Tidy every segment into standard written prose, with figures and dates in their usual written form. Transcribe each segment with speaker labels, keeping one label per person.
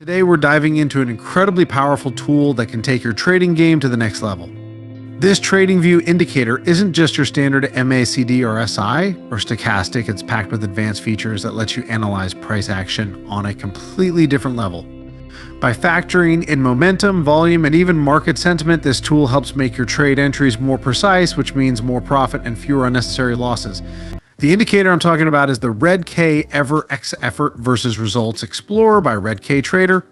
Speaker 1: Today we're diving into an incredibly powerful tool that can take your trading game to the next level. This Trading View indicator isn't just your standard MACD or SI or stochastic, it's packed with advanced features that let you analyze price action on a completely different level. By factoring in momentum, volume, and even market sentiment, this tool helps make your trade entries more precise, which means more profit and fewer unnecessary losses. The indicator I'm talking about is the Red K Ever X Effort versus Results Explorer by Red K Trader.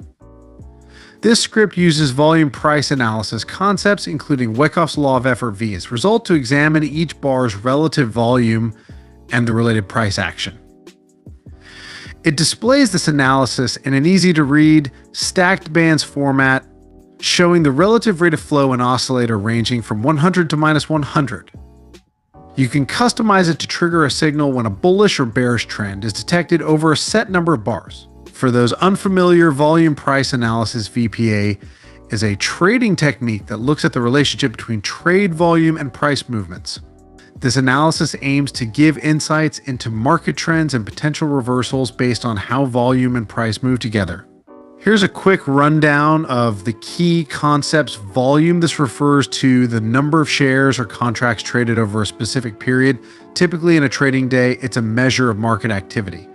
Speaker 1: This script uses volume price analysis concepts, including Wyckoff's law of effort v its result, to examine each bar's relative volume and the related price action. It displays this analysis in an easy-to-read, stacked bands format, showing the relative rate of flow in oscillator ranging from 100 to minus 100. You can customize it to trigger a signal when a bullish or bearish trend is detected over a set number of bars. For those unfamiliar, volume price analysis VPA is a trading technique that looks at the relationship between trade volume and price movements. This analysis aims to give insights into market trends and potential reversals based on how volume and price move together. Here's a quick rundown of the key concepts. Volume, this refers to the number of shares or contracts traded over a specific period. Typically in a trading day, it's a measure of market activity.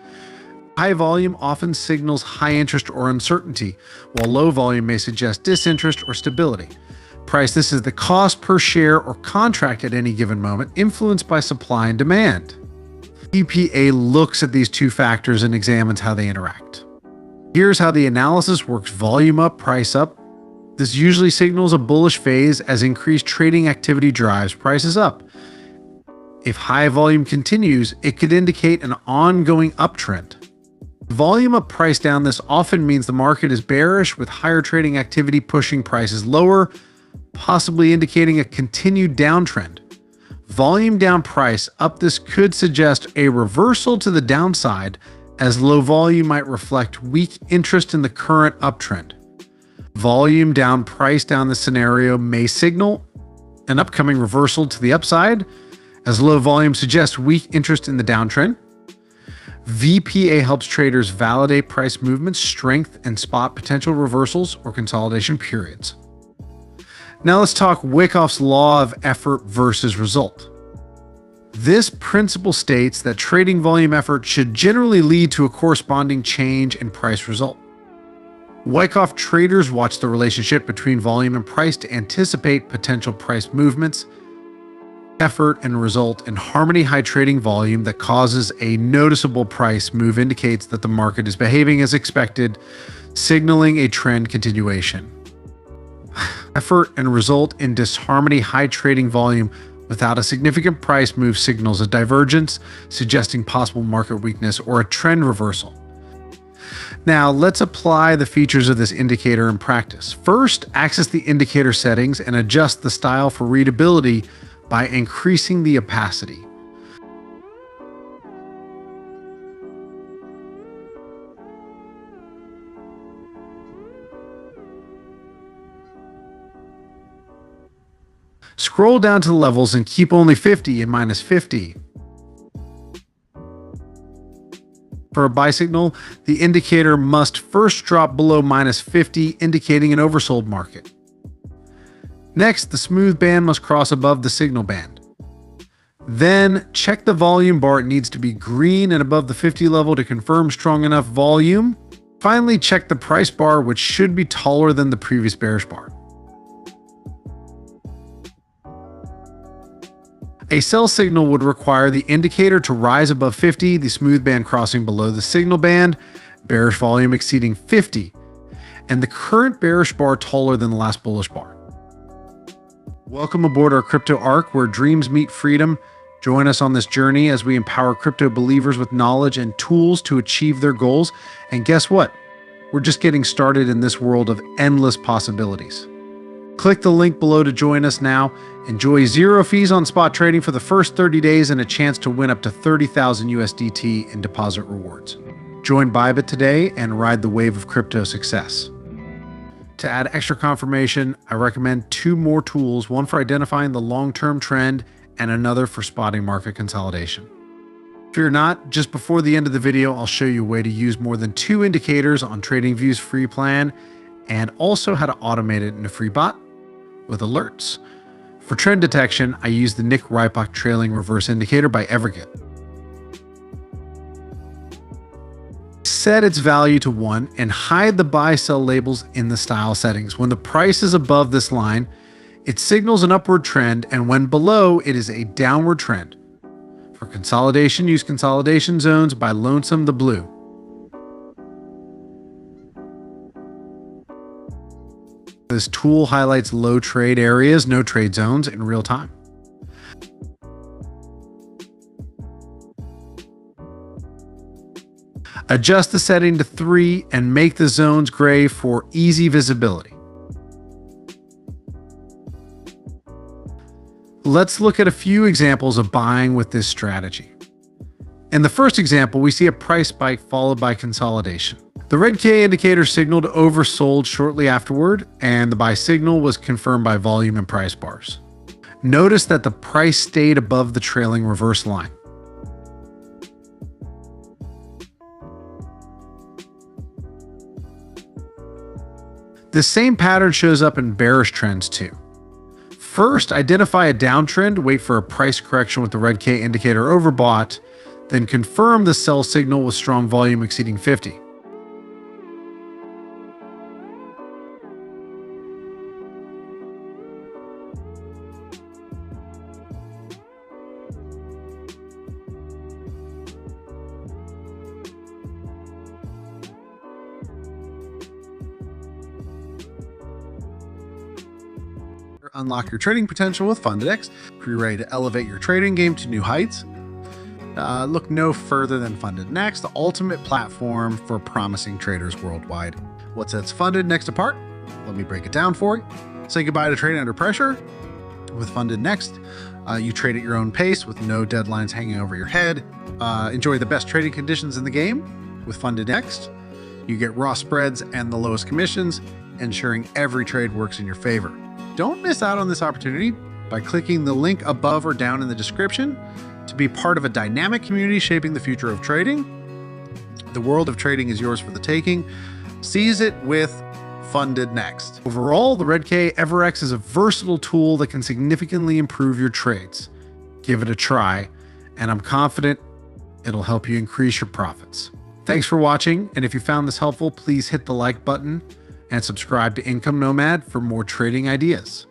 Speaker 1: High volume often signals high interest or uncertainty, while low volume may suggest disinterest or stability. Price, this is the cost per share or contract at any given moment, influenced by supply and demand. EPA looks at these two factors and examines how they interact. Here's how the analysis works. Volume up, price up. This usually signals a bullish phase as increased trading activity drives prices up. If high volume continues, it could indicate an ongoing uptrend. Volume up, price down. This often means the market is bearish with higher trading activity pushing prices lower, possibly indicating a continued downtrend. Volume down, price up. This could suggest a reversal to the downside, as low volume might reflect weak interest in the current uptrend. Volume down, price down. This scenario may signal an upcoming reversal to the upside, as low volume suggests weak interest in the downtrend. VPA helps traders validate price movements, strength, and spot potential reversals or consolidation periods. Now let's talk Wyckoff's law of effort versus result. This principle states that trading volume effort should generally lead to a corresponding change in price result. Wyckoff traders watch the relationship between volume and price to anticipate potential price movements. Effort and result in harmony. High trading volume that causes a noticeable price move indicates that the market is behaving as expected, signaling a trend continuation. Effort and result in disharmony. High trading volume without a significant price move signals a divergence, suggesting possible market weakness or a trend reversal. Now, let's apply the features of this indicator in practice. First, access the indicator settings and adjust the style for readability by increasing the opacity. Scroll down to the levels and keep only 50 and minus 50. For a buy signal, the indicator must first drop below minus 50, indicating an oversold market. Next, the smooth band must cross above the signal band. Then, check the volume bar. It needs to be green and above the 50 level to confirm strong enough volume. Finally, check the price bar, which should be taller than the previous bearish bar. A sell signal would require the indicator to rise above 50, the smooth band crossing below the signal band, bearish volume exceeding 50, and the current bearish bar taller than the last bullish bar. Welcome aboard our crypto arc, where dreams meet freedom. Join us on this journey as we empower crypto believers with knowledge and tools to achieve their goals. And guess what? We're just getting started in this world of endless possibilities. Click the link below to join us now. Enjoy 0 fees on spot trading for the first 30 days and a chance to win up to 30,000 USDT in deposit rewards. Join Bybit today and ride the wave of crypto success. To add extra confirmation, I recommend 2 more tools, one for identifying the long-term trend and another for spotting market consolidation. Fear not, just before the end of the video, I'll show you a way to use more than 2 indicators on TradingView's free plan and also how to automate it in a free bot with alerts. For trend detection, I use the Nick Rypach trailing reverse indicator by Everget. Set its value to 1 and hide the buy-sell labels in the style settings. When the price is above this line, it signals an upward trend, and when below, it is a downward trend. For consolidation, use consolidation zones by Lonesome the Blue. This tool highlights low trade areas, no trade zones in real time. Adjust the setting to 3 and make the zones gray for easy visibility. Let's look at a few examples of buying with this strategy. In the first example, we see a price spike followed by consolidation. The red K indicator signaled oversold shortly afterward, and the buy signal was confirmed by volume and price bars. Notice that the price stayed above the trailing reverse line. The same pattern shows up in bearish trends too. First, identify a downtrend, wait for a price correction with the red K indicator overbought, then confirm the sell signal with strong volume exceeding 50.
Speaker 2: Unlock your trading potential with FundedX. If you're ready to elevate your trading game to new heights, look no further than FundedNext, the ultimate platform for promising traders worldwide. What sets FundedNext apart? Let me break it down for you. Say goodbye to trading under pressure. With FundedNext, you trade at your own pace with no deadlines hanging over your head. Enjoy the best trading conditions in the game. With FundedNext, you get raw spreads and the lowest commissions, ensuring every trade works in your favor. Don't miss out on this opportunity by clicking the link above or down in the description to be part of a dynamic community shaping the future of trading. The world of trading is yours for the taking. Seize it with FundedNext.
Speaker 1: Overall, the red K EverX is a versatile tool that can significantly improve your trades. Give it a try, and I'm confident it'll help you increase your profits. Thanks for watching, and if you found this helpful, please hit the like button and subscribe to Income Nomad for more trading ideas.